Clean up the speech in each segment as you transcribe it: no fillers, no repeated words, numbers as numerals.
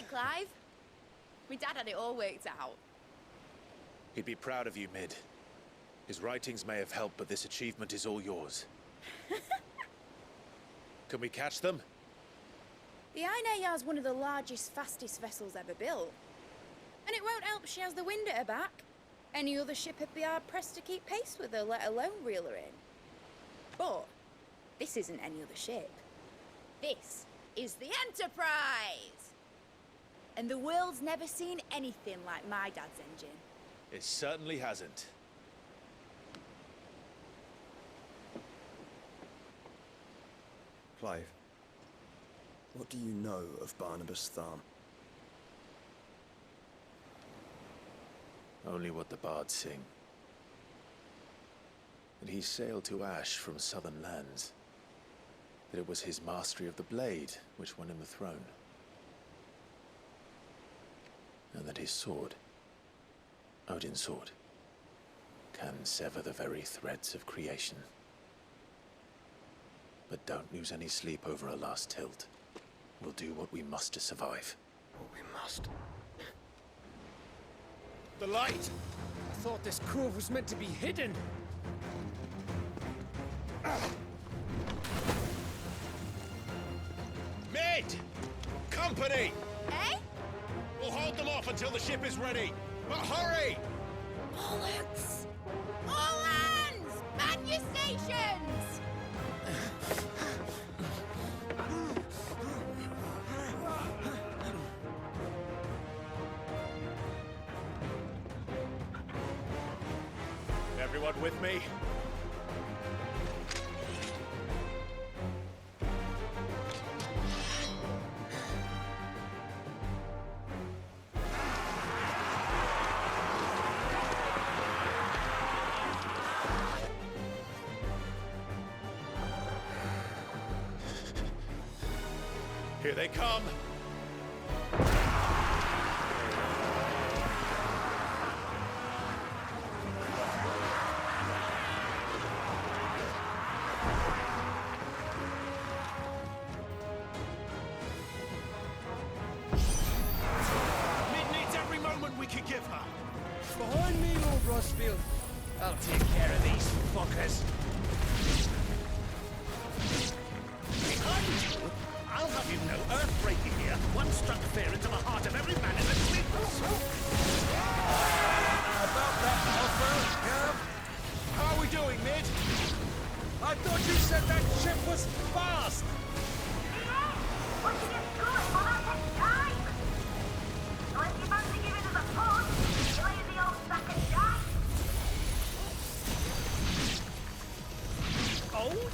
Clive. My dad had it all worked out. He'd be proud of you, Mid. His writings may have helped, but this achievement is all yours. Can we catch them? The Ainayar's one of the largest, fastest vessels ever built. And it won't help she has the wind at her back. Any other ship would be hard-pressed to keep pace with her, let alone reel her in. But this isn't any other ship. This is the Enterprise! And the world's never seen anything like my dad's engine. It certainly hasn't. Clive, what do you know of Barnabas Tharm? Only what the bards sing. That he sailed to Ash from southern lands. That it was his mastery of the blade which won him the throne. And that his sword, Odin's sword, can sever the very threads of creation. But don't lose any sleep over a last tilt. We'll do what we must to survive. What we must. The light! I thought this cove was meant to be hidden. Mid! Company! Eh? We'll hold them off until the ship is ready. But hurry! Bollocks! All hands! Man your stations! Everyone with me? Here they come! Behind me, Lord Rosfield. I'll take care of these fuckers. Behind you? I'll have you know, earth-breaking here. One struck fear into the heart of every man in the fleet. About that offer, Gav? How are we doing, Mid? I thought you said that ship was fast! What you get going will not take time! Unless you fancy giving us a push, you lazy old sack of shite! Old?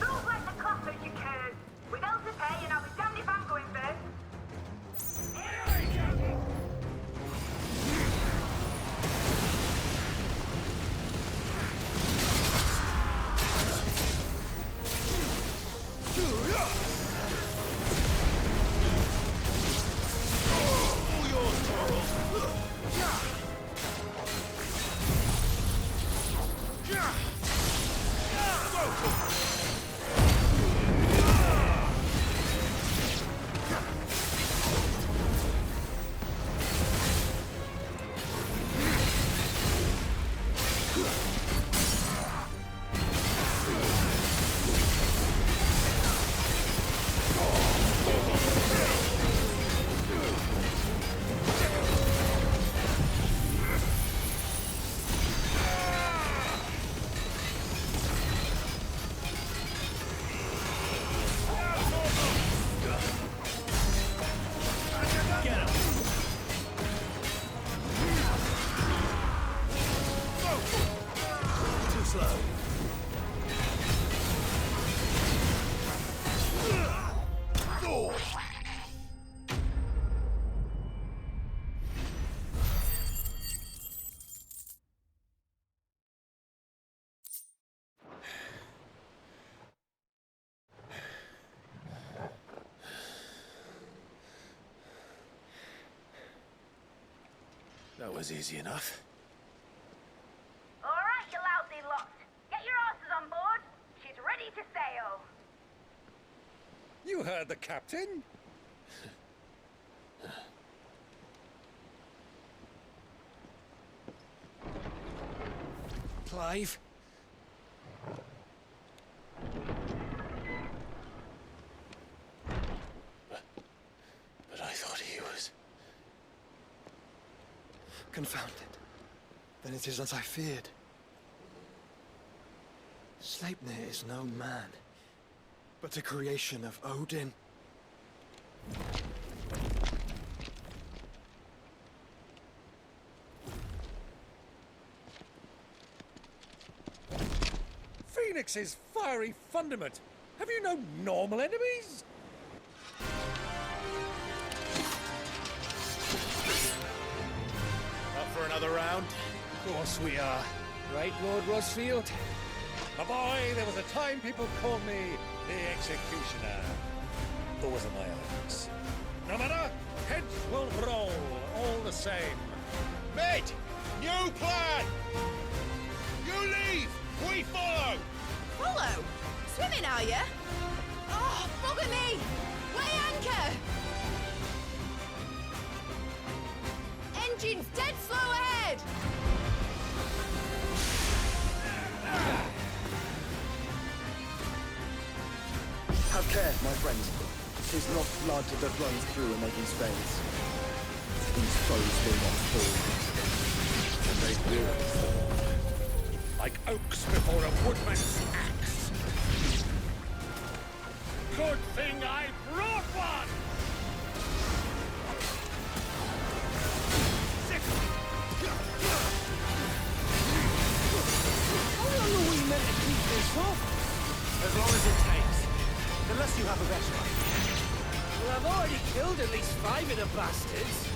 Don't let the clappers, you curs! We've hell to pay and I'll be damned if I'm going first! That was easy enough. Alright, you lousy lot! Get your horses on board! She's ready to sail! that the captain? Clive? But I thought he was... Confounded. Then it is as I feared. Sleipnir is no man, but a creation of Odin. Phoenix's fiery fundament. Have you no normal enemies? Up for another round? Of course we are. Right, Lord Rosfield? My boy, there was a time people called me the Executioner. Or was it my others? No matter, heads will roll, all the same. Mate! New plan! You leave! We follow! Follow? Swimming, are you? Oh, bugger me! Weigh anchor! Engine's dead slow ahead! Have care, my friends. 'Tis not blood that runs through Aeneas' veins. These foes will not fall. And they will fall. Like oaks before a woodman's axe. Good thing I brought one! How long are we meant to keep this up? As long as it takes. Unless you have a better idea. Well, I've already killed at least 5 of the bastards.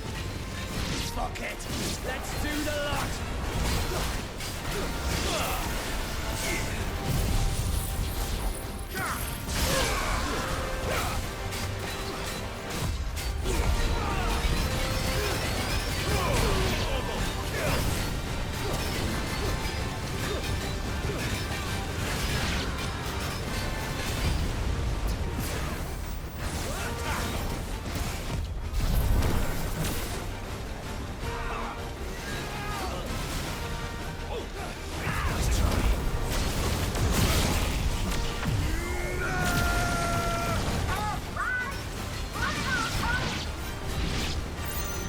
Fuck it! Let's do the lot!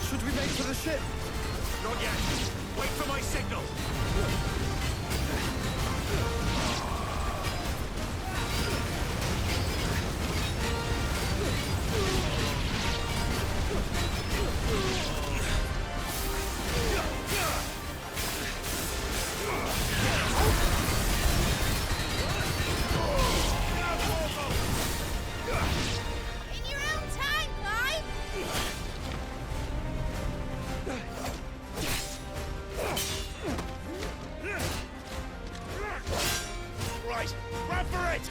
Should we make for the ship? Not yet. Wait for my signal. In your own time, Clive! Right, grab for it!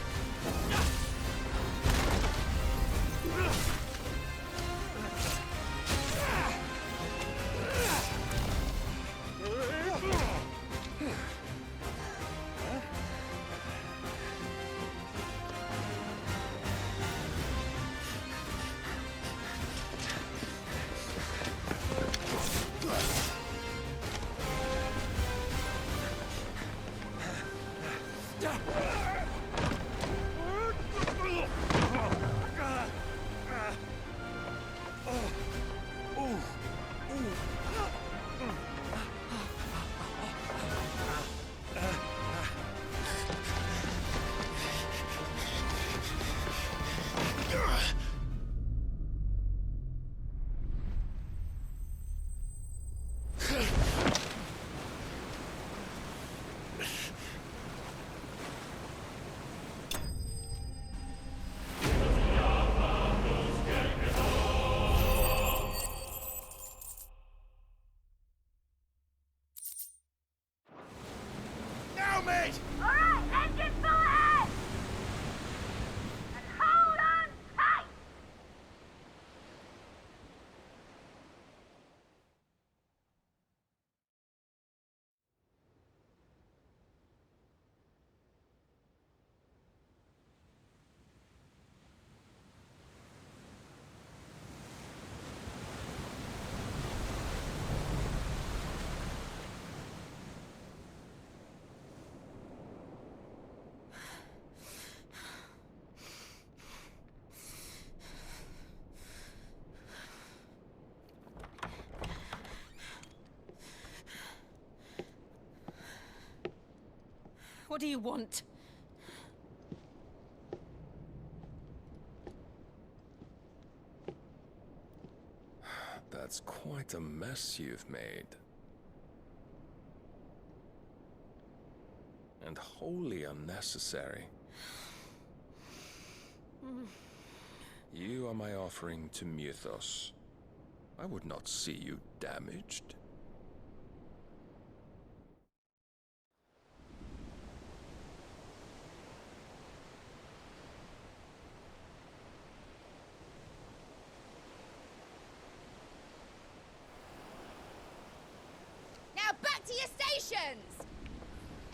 What do you want? That's quite a mess you've made. And wholly unnecessary. You are my offering to Mythos. I would not see you damaged. Now back to your stations!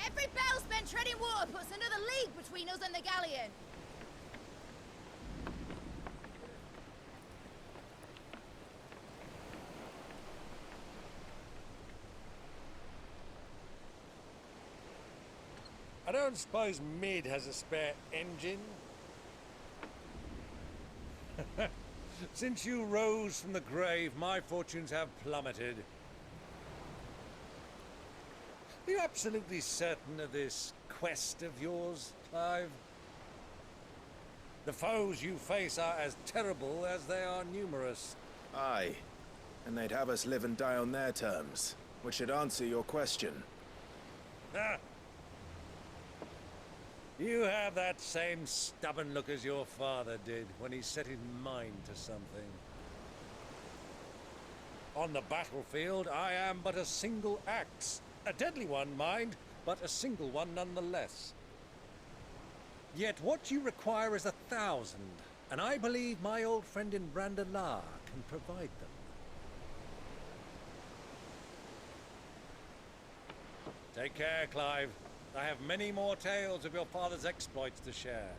Every bell spent treading water puts another league between us and the galleon. I don't suppose Mid has a spare engine? Since you rose from the grave, my fortunes have plummeted. Are you absolutely certain of this quest of yours, Clive? The foes you face are as terrible as they are numerous. Aye. And they'd have us live and die on their terms, which should answer your question. Ah! You have that same stubborn look as your father did when he set his mind to something. On the battlefield, I am but a single axe. A deadly one, mind, but a single one nonetheless. Yet what you require is 1,000, and I believe my old friend in Brandalar can provide them. Take care, Clive. I have many more tales of your father's exploits to share.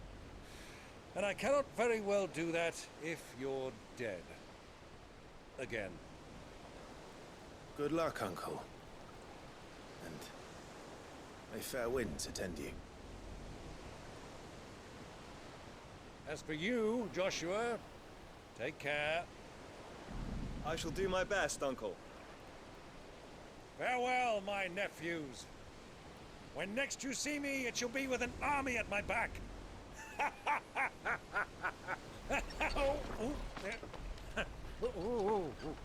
And I cannot very well do that if you're dead. Again. Good luck, Uncle. And may fair winds attend you. As for you, Joshua, take care. I shall do my best, Uncle. Farewell, my nephews. When next you see me, it shall be with an army at my back. Oh, oh, yeah. Oh, oh, oh.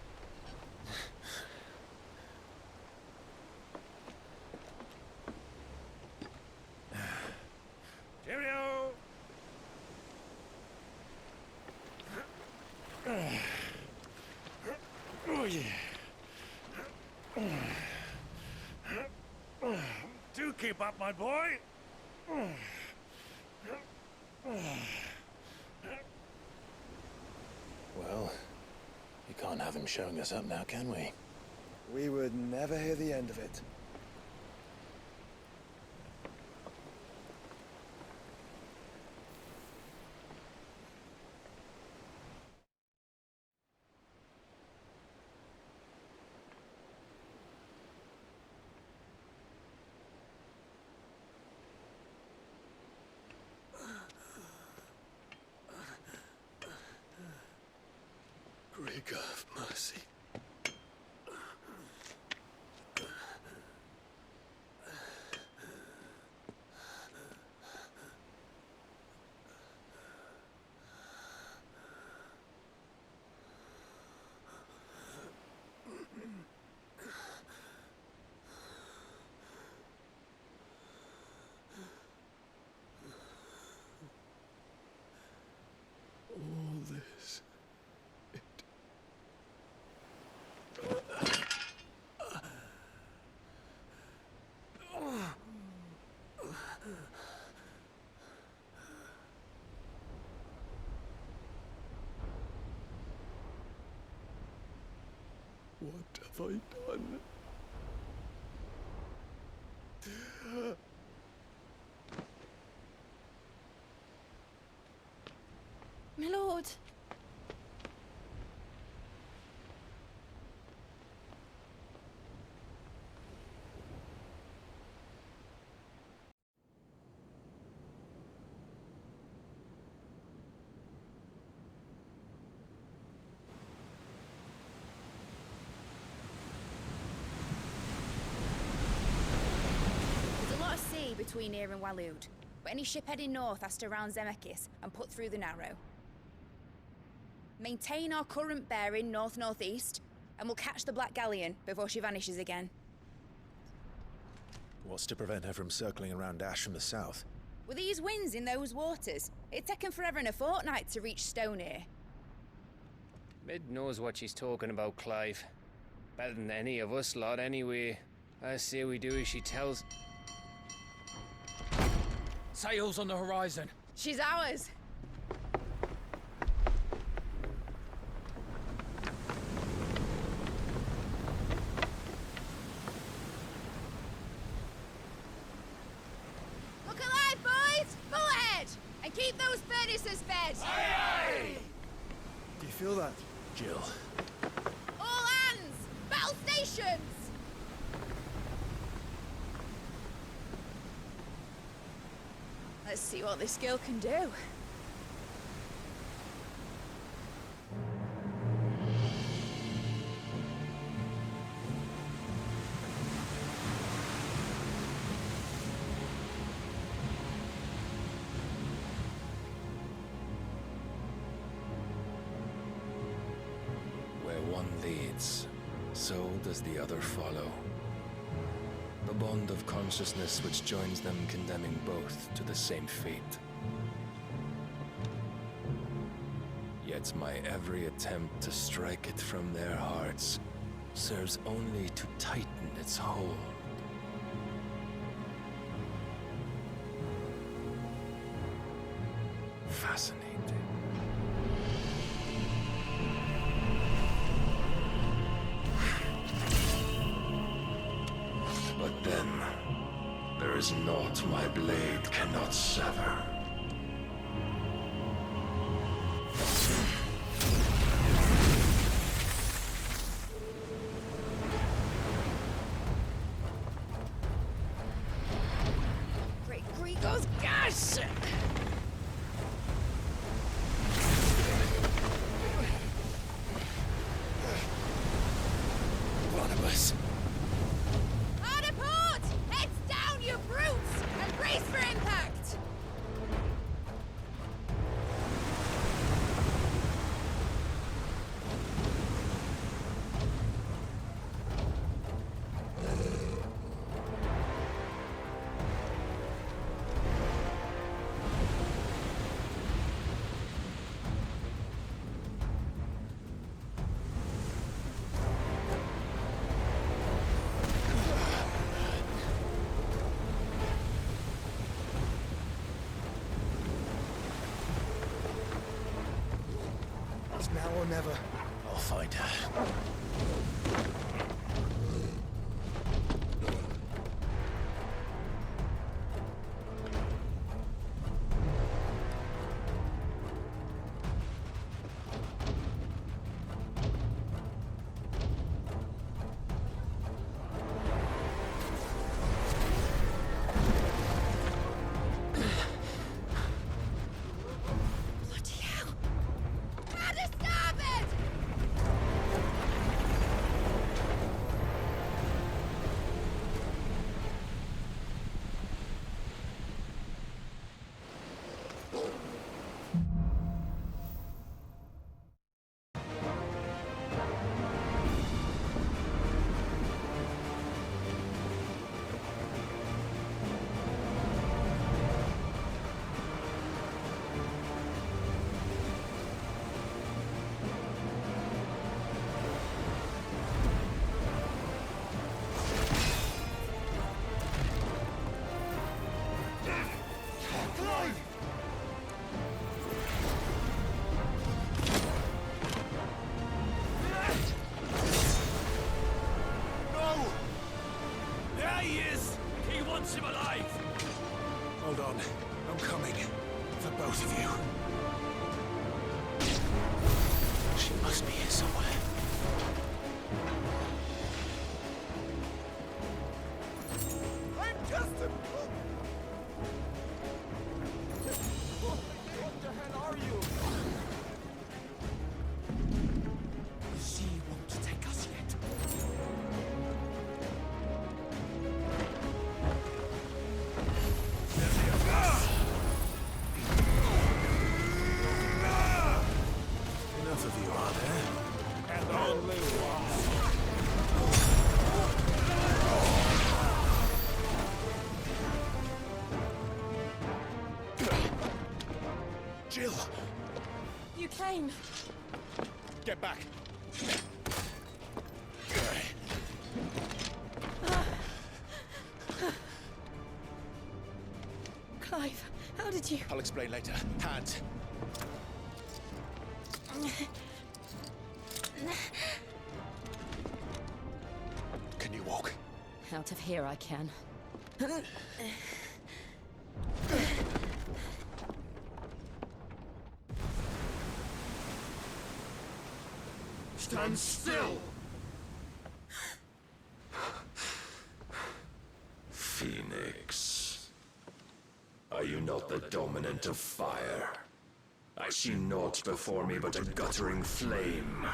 Cheerio! Oh, yeah. Do keep up, my boy. Well, you can't have him showing us up now, can we? We would never hear the end of it. Rigor of mercy. All this. What have I done? My lord. There's a lot of sea, sea between here and Waloed, but any ship heading north has to round Zemeckis and put through the Narrow. Maintain our current bearing north-northeast, and we'll catch the Black Galleon before she vanishes again. What's to prevent her from circling around Ash from the south? With these winds in those waters, it'd taken forever and a fortnight to reach Stonehere. Mid knows what she's talking about, Clive. Better than any of us lot, anyway. I say we do as she tells. Sails on the horizon. She's ours. Look alive, boys! Full ahead! And keep those furnaces fed! Do you feel that? Jill. All hands! Battle stations! Let's see what this girl can do. Where one leads, so does the other follow. The bond of consciousness which joins them condemning both to the same fate. Yet my every attempt to strike it from their hearts serves only to tighten its hold. Fascinating. But then, there is naught my blade cannot sever. Great Grigos, gosh! Barnabas. Hard a port! Heads down, you brutes! And brace for impact! It's now or never. I'll find her. Bloody hell! Hard a starboard! No! There he is! He wants him alive! Hold on. I'm coming. For both of you. She must be here somewhere. I'm just a... What the hell are you? She won't take us yet. fine. Get back! Clive, how did you... I'll explain later. Hands! Can you walk? Out of here I can. Stand still! Phoenix. Are you not the dominant of fire? I see naught before me but a guttering flame.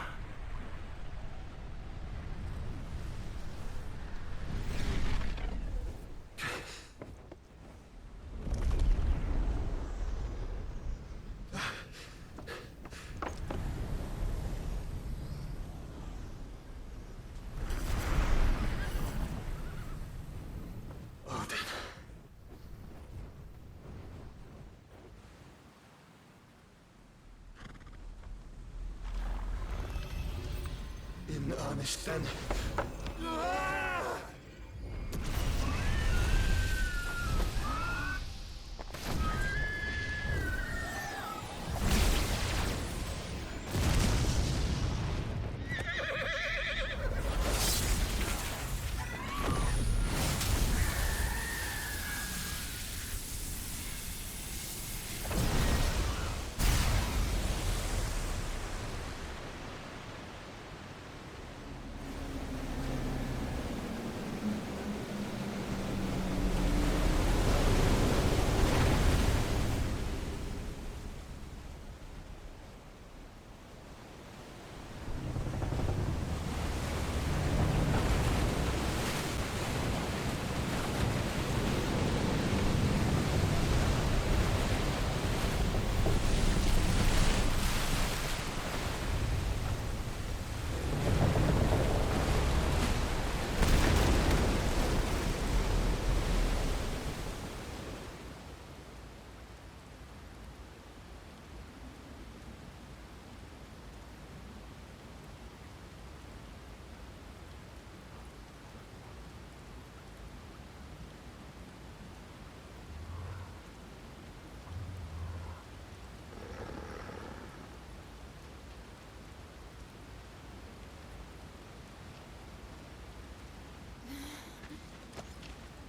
In earnest, then.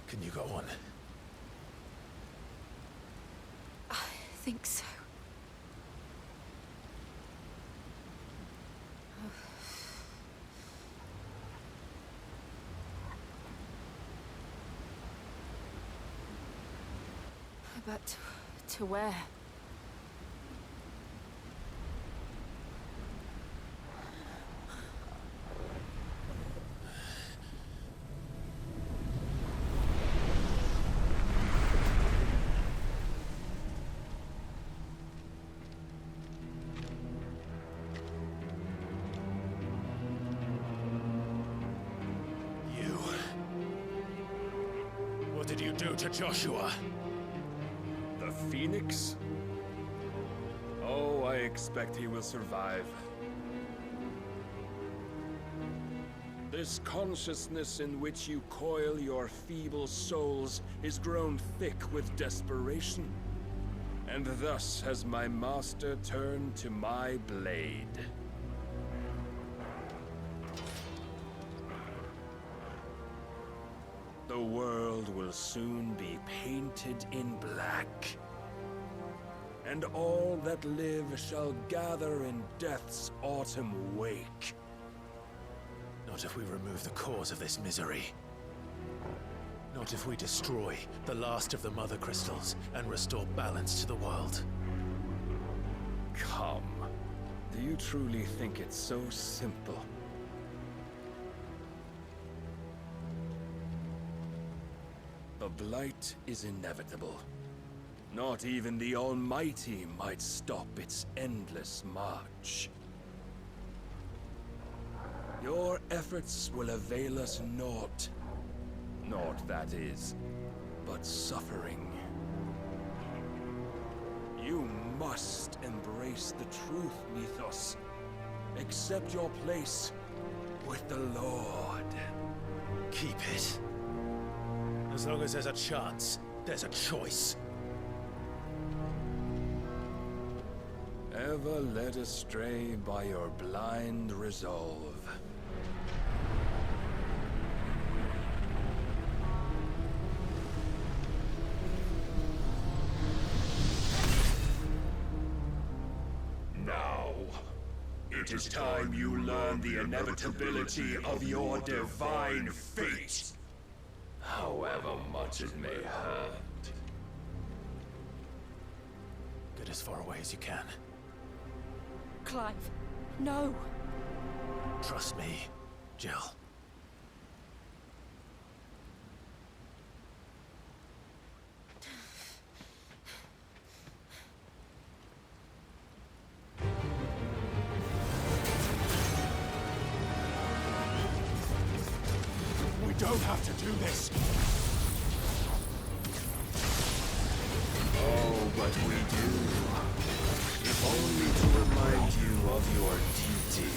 Can you go on? I think so. But to where? What did you do to Joshua? The Phoenix? Oh, I expect he will survive. This consciousness in which you coil your feeble souls is grown thick with desperation. And thus has my master turned to my blade. The world will soon be painted in black. And all that live shall gather in death's autumn wake. Not if we remove the cause of this misery. Not if we destroy the last of the Mother Crystals and restore balance to the world. Come. Do you truly think it's so simple? The Blight is inevitable. Not even the Almighty might stop its endless march. Your efforts will avail us naught. Naught, that is, but suffering. You must embrace the truth, Mythos. Accept your place with the Lord. Keep it. As long as there's a chance, there's a choice. Ever led astray by your blind resolve. Now, it is time you learn the inevitability of your divine fate. However much it may hurt. Get as far away as you can. Clive, no. Trust me, Jill. We don't have to do this. Oh, but we do. If only to remind you of your duty.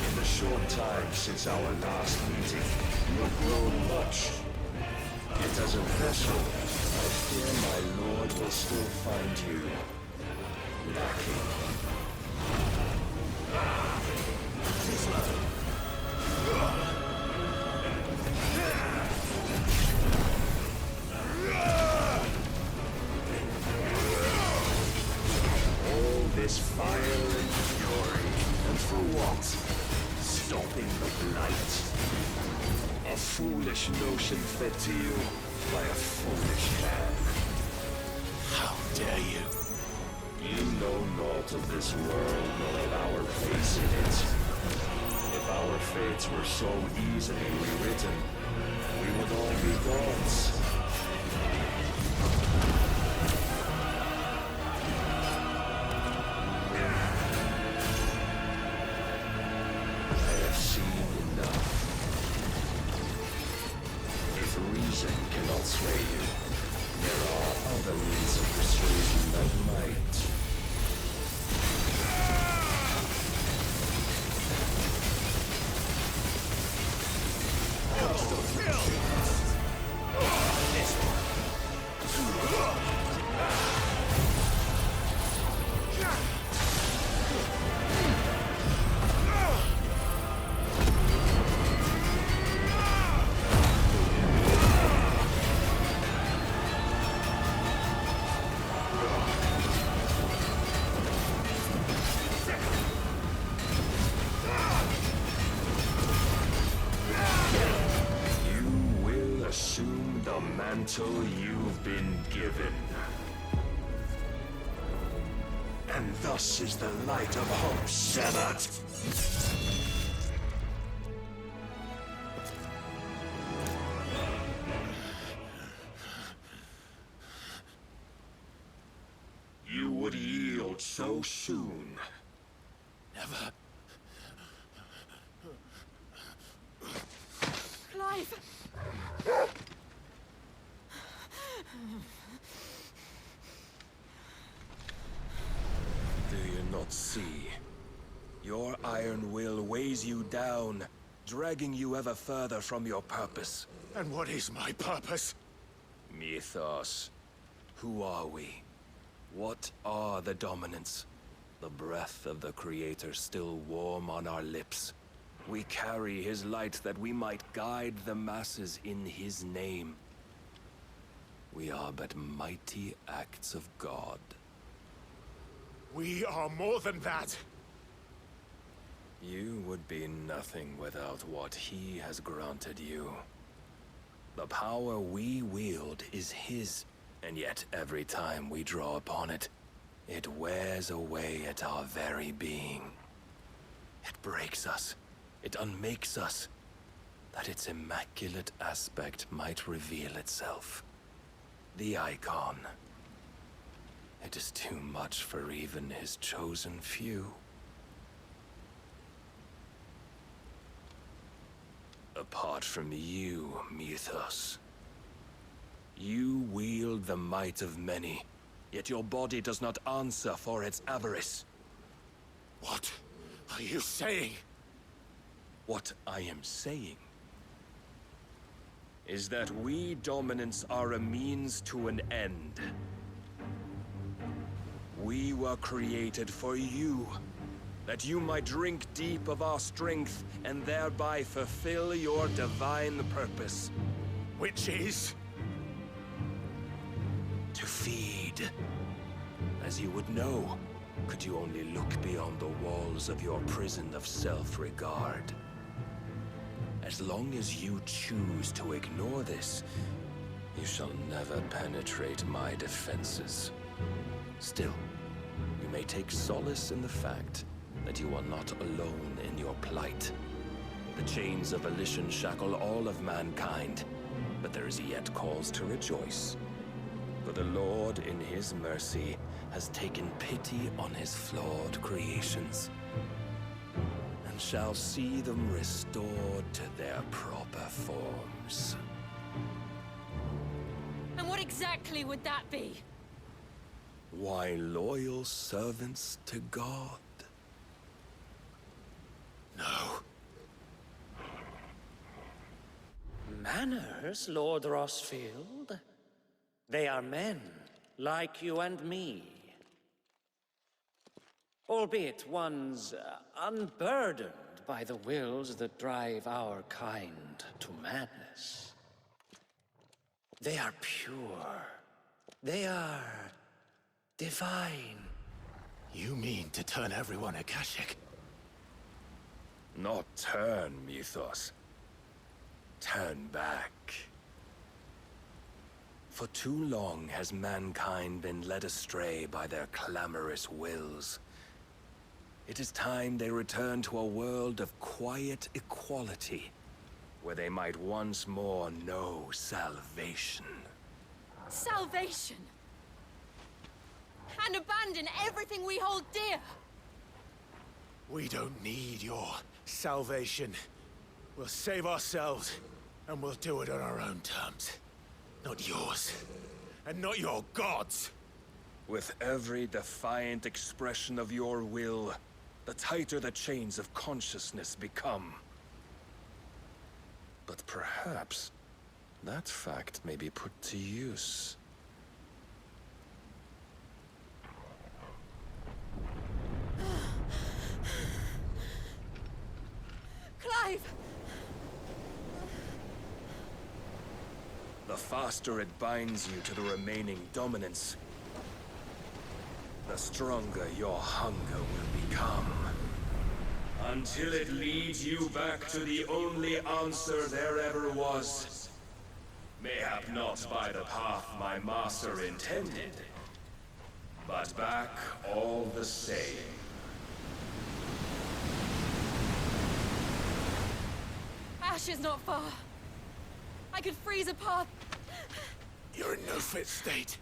In the short time since our last meeting, you have grown much. Yet as a vessel, I fear my lord will still find you lacking. All this fire and fury, and for what? Stopping the blight. A foolish notion fed to you by a foolish man. How dare you? You know naught of this world nor of our place in it. If our fates were so easily rewritten, we would all be gods. I have seen enough. If reason cannot sway you, there are other means of persuasion that might. Mantle you've been given. And thus is the light of hope severed. You would yield so soon. Never. Clive! Do you not see? Your iron will weighs you down, dragging you ever further from your purpose. And what is my purpose? Mythos. Who are we? What are the dominants? The breath of the Creator still warm on our lips. We carry his light that we might guide the masses in his name. We are but mighty acts of God. We are more than that. You would be nothing without what he has granted you. The power we wield is his, and yet every time we draw upon it, it wears away at our very being. It breaks us, it unmakes us, that its immaculate aspect might reveal itself. The icon. It is too much for even his chosen few. Apart from you, Mythos. You wield the might of many, yet your body does not answer for its avarice. What are you saying? What I am saying is that we dominants are a means to an end. We were created for you, that you might drink deep of our strength and thereby fulfill your divine purpose. Which is? To feed. As you would know, could you only look beyond the walls of your prison of self-regard. As long as you choose to ignore this, you shall never penetrate my defenses. Still, you may take solace in the fact that you are not alone in your plight. The chains of volition shackle all of mankind, but there is yet cause to rejoice. For the Lord, in his mercy, has taken pity on his flawed creations, and shall see them restored to their proper forms. And what exactly would that be? Why, loyal servants to God. No. Manners, Lord Rossfield? They are men, like you and me. Albeit ones unburdened by the wills that drive our kind to madness. They are pure. They are divine. You mean to turn everyone Akashic? Not turn, Mythos. Turn back. For too long has mankind been led astray by their clamorous wills. It is time they return to a world of quiet equality, where they might once more know salvation. Salvation! And abandon everything we hold dear! We don't need your salvation. We'll save ourselves, and we'll do it on our own terms. Not yours, and not your gods! With every defiant expression of your will, the tighter the chains of consciousness become. But perhaps that fact may be put to use. Clive! The faster it binds you to the remaining dominance, the stronger your hunger will become. Until it leads you back to the only answer there ever was. Mayhap not by the path my master intended, but back all the same. Ash is not far. I could freeze a path. You're in no fit state.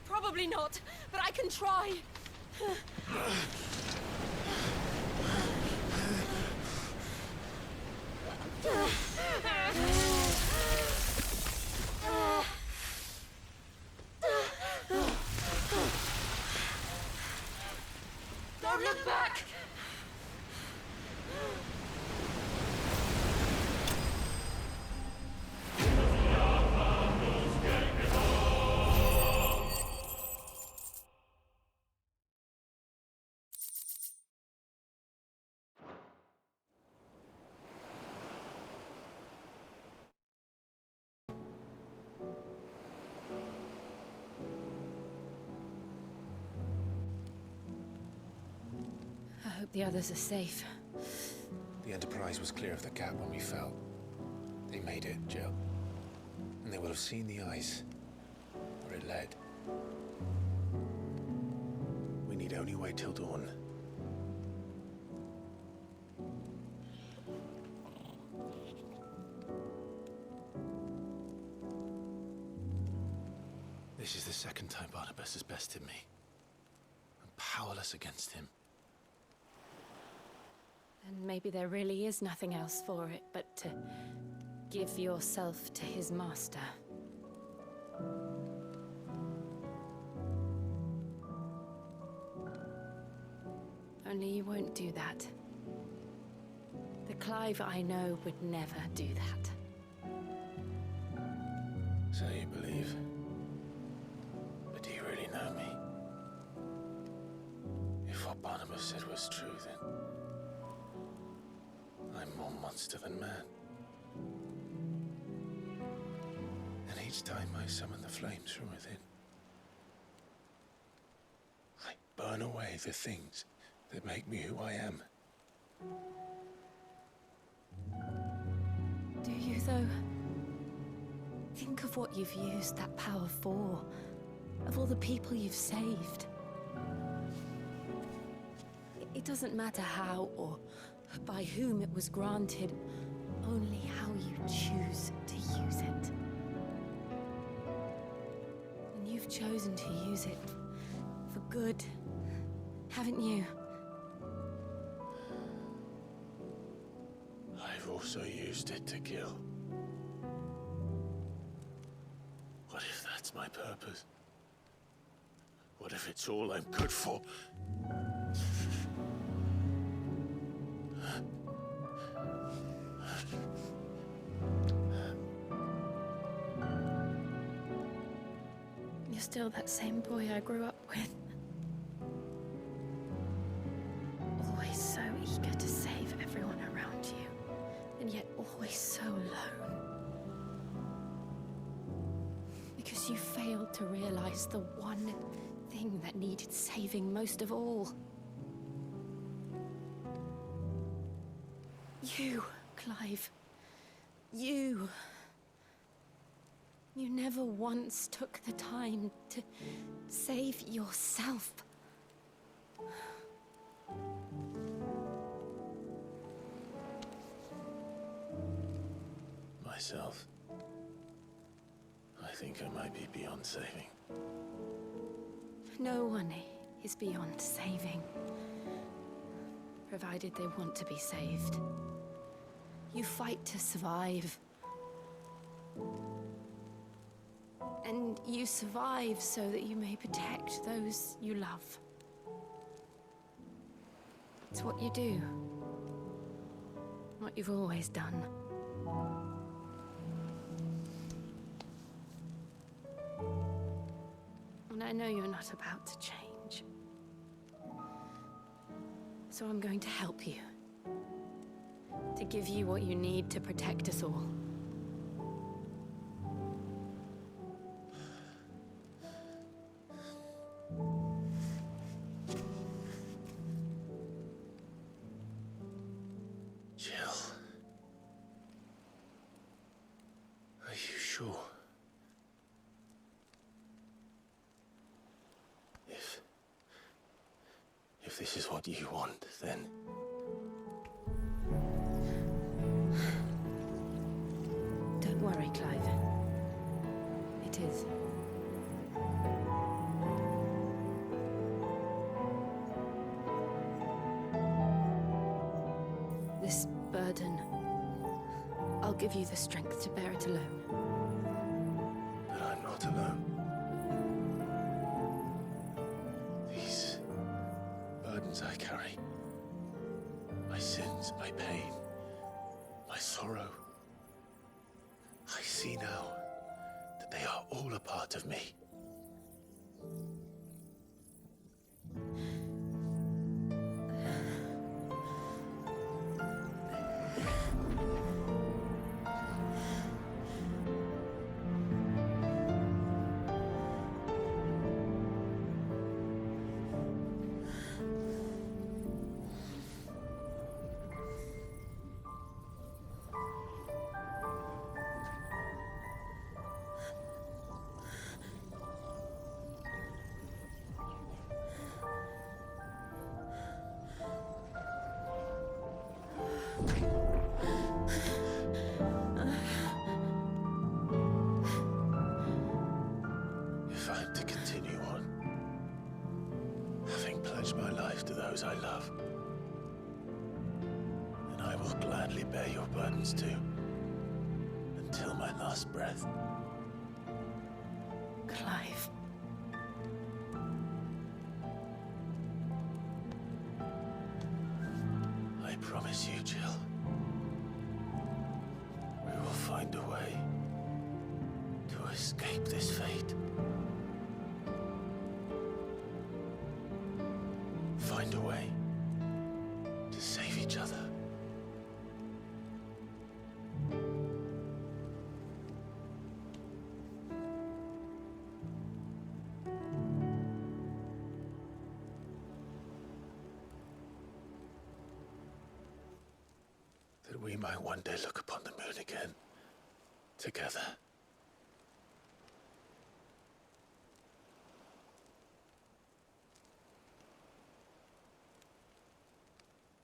Probably not, but I can try. Don't look back! I hope the others are safe. The Enterprise was clear of the gap when we fell. They made it, Jill. And they will have seen the ice, where it led. We need only wait till dawn. This is the second time Barnabas has bested me. powerless against him. And maybe there really is nothing else for it but to give yourself to his master. Only you won't do that. The Clive I know would never do that. So you believe? But do you really know me? If what Barnabas said was true, then I'm more monster than man. And each time I summon the flames from within, I burn away the things that make me who I am. Do you, though? Think of what you've used that power for, of all the people you've saved. It doesn't matter how or by whom it was granted, only how you choose to use it. And you've chosen to use it for good, haven't you? I've also used it to kill. What if that's my purpose? What if it's all I'm good for? You're still that same boy I grew up with. Always so eager to save everyone around you, and yet always so alone. Because you failed to realize the one thing that needed saving most of all. You, Clive. You. You never once took the time to save yourself. Myself? I think I might be beyond saving. No one is beyond saving, provided they want to be saved. You fight to survive. And you survive so that you may protect those you love. It's what you do. What you've always done. And I know you're not about to change. So I'm going to help you. To give you what you need to protect us all. Sure. If this is what you want, then... Don't worry, Clive. It is. This burden, I'll give you the strength to bear it alone. But I'm not alone. These burdens I carry, my sins, my pain, my sorrow, I see now that they are all a part of me. pledge my life to those I love. And I will gladly bear your burdens too, until my last breath. Clive. I promise you, Jill. We will find a way to escape this fate. Find a way to save each other. That we might one day look upon the moon again, together.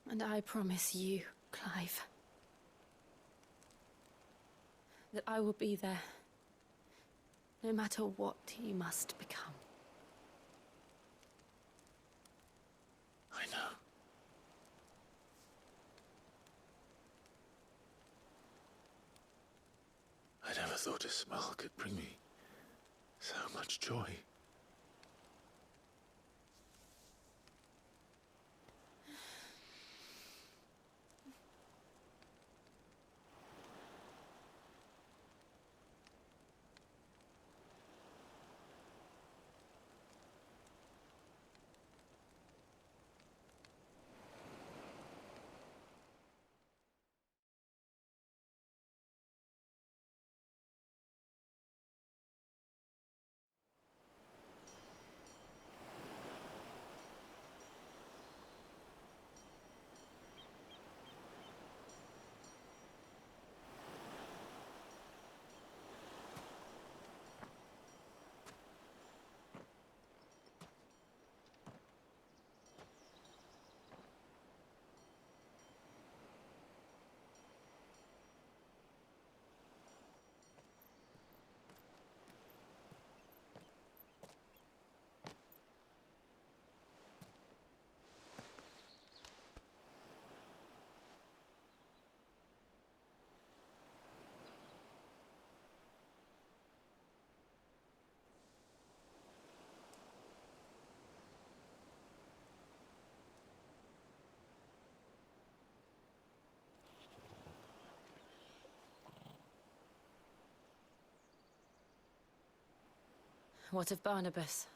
And I promise you, Clive, that I will be there, no matter what you must become. I know. I never thought a smile could bring me so much joy. What of Barnabas?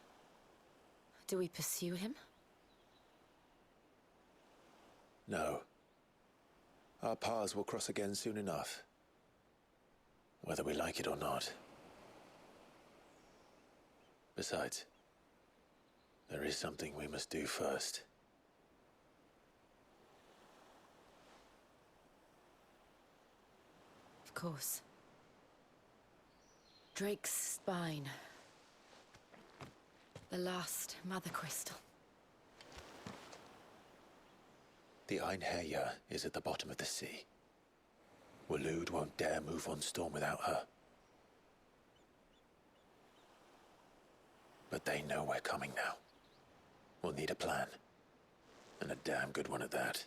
Do we pursue him? No. Our paths will cross again soon enough. Whether we like it or not. Besides, there is something we must do first. Of course. Drake's spine. The last Mother Crystal. The Einherjar is at the bottom of the sea. Waloed won't dare move on Storm without her. But they know we're coming now. We'll need a plan. And a damn good one at that.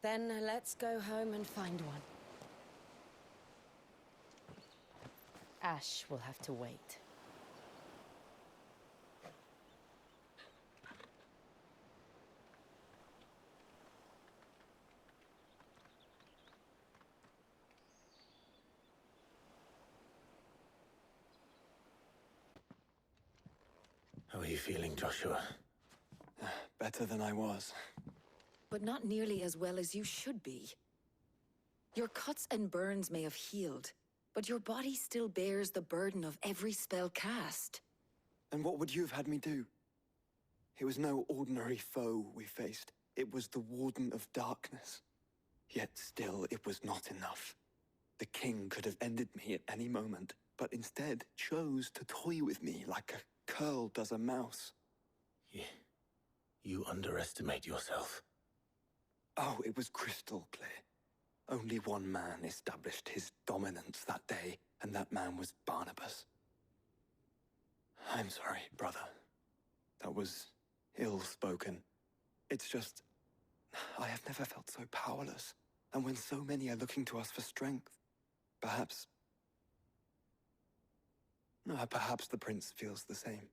Then let's go home and find one. Ash will have to wait. How are you feeling, Joshua? Better than I was. But not nearly as well as you should be. Your cuts and burns may have healed, but your body still bears the burden of every spell cast. And what would you have had me do? It was no ordinary foe we faced. It was the Warden of Darkness. Yet still, it was not enough. The king could have ended me at any moment, but instead chose to toy with me like a curl does a mouse. Yeah. You underestimate yourself. Oh, it was crystal clear. Only one man established his dominance that day, and that man was Barnabas. I'm sorry, brother. That was ill-spoken. It's just, I have never felt so powerless. And when so many are looking to us for strength, perhaps the prince feels the same.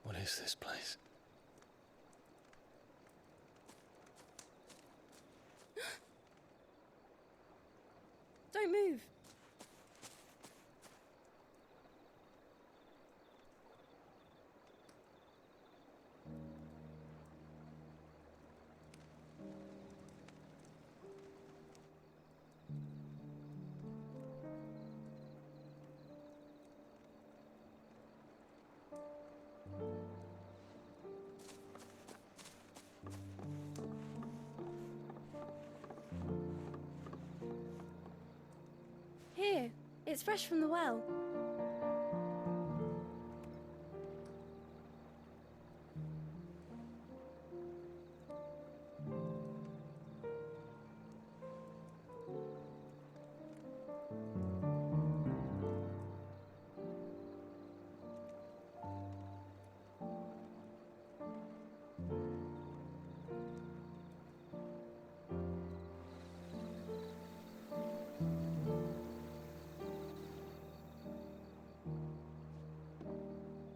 What is this place? Don't move. Here, it's fresh from the well.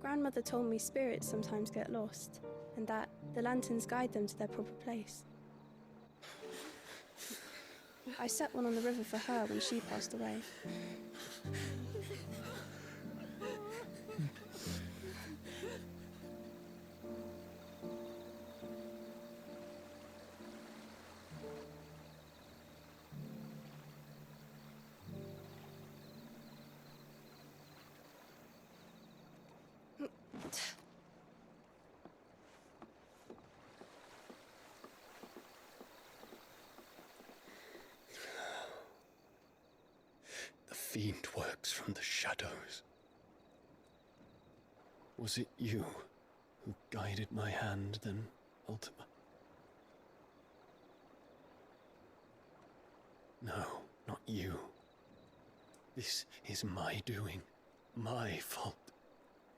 Grandmother told me spirits sometimes get lost, and that the lanterns guide them to their proper place. I set one on the river for her when she passed away. The fiend works from the shadows. Was it you who guided my hand, then, Ultima? No, not you. This is my doing, my fault,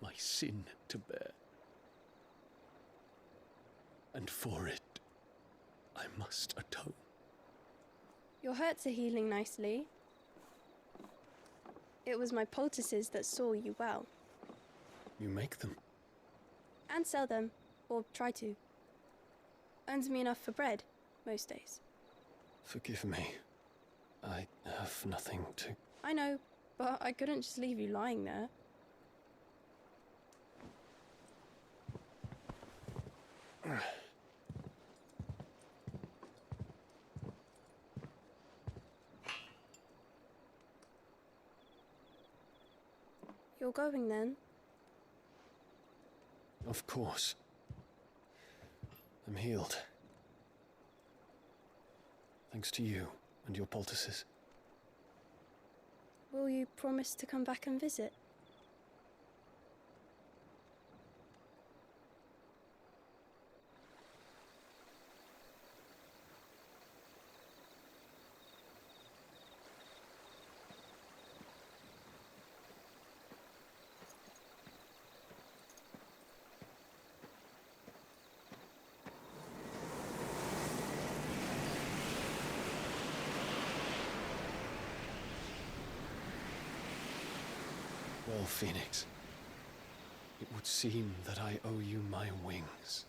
my sin to bear. And for it, I must atone. Your hurts are healing nicely. It was my poultices that saw you well. You make them? And sell them, or try to. Earns me enough for bread, most days. Forgive me. I have nothing to... I know, but I couldn't just leave you lying there. You're going then? Of course. I'm healed. Thanks to you and your poultices. Will you promise to come back and visit? Well, Phoenix, It would seem that I owe you my wings.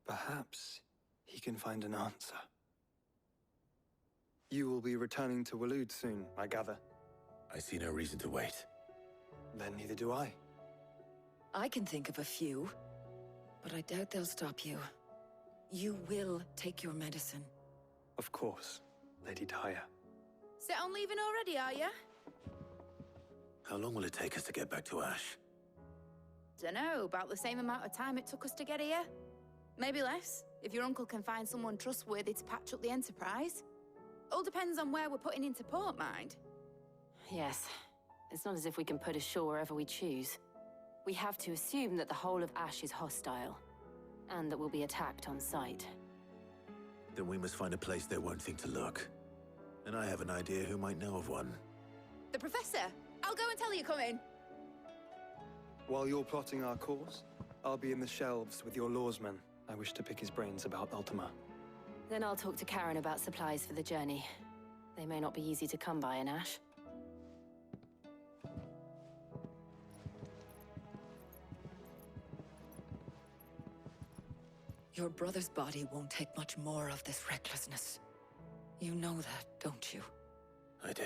Perhaps he can find an answer. You will be returning to Waloed soon, I gather. I see no reason to wait. Then neither do I. I can think of a few, but I doubt they'll stop you. You will take your medicine. Of course, Lady Daya. Set on leaving already, are ya? How long will it take us to get back to Ash? Dunno, about the same amount of time it took us to get here. Maybe less, if your uncle can find someone trustworthy to patch up the Enterprise. All depends on where we're putting into port, mind. Yes. It's not as if we can put ashore wherever we choose. We have to assume that the whole of Ash is hostile, and that we'll be attacked on sight. Then we must find a place they won't think to look. And I have an idea who might know of one. The Professor! I'll go and tell you coming! While you're plotting our course, I'll be in the shelves with your lawsman. I wish to pick his brains about Ultima. Then I'll talk to Karen about supplies for the journey. They may not be easy to come by in Ash. Your brother's body won't take much more of this recklessness. You know that, don't you? I do.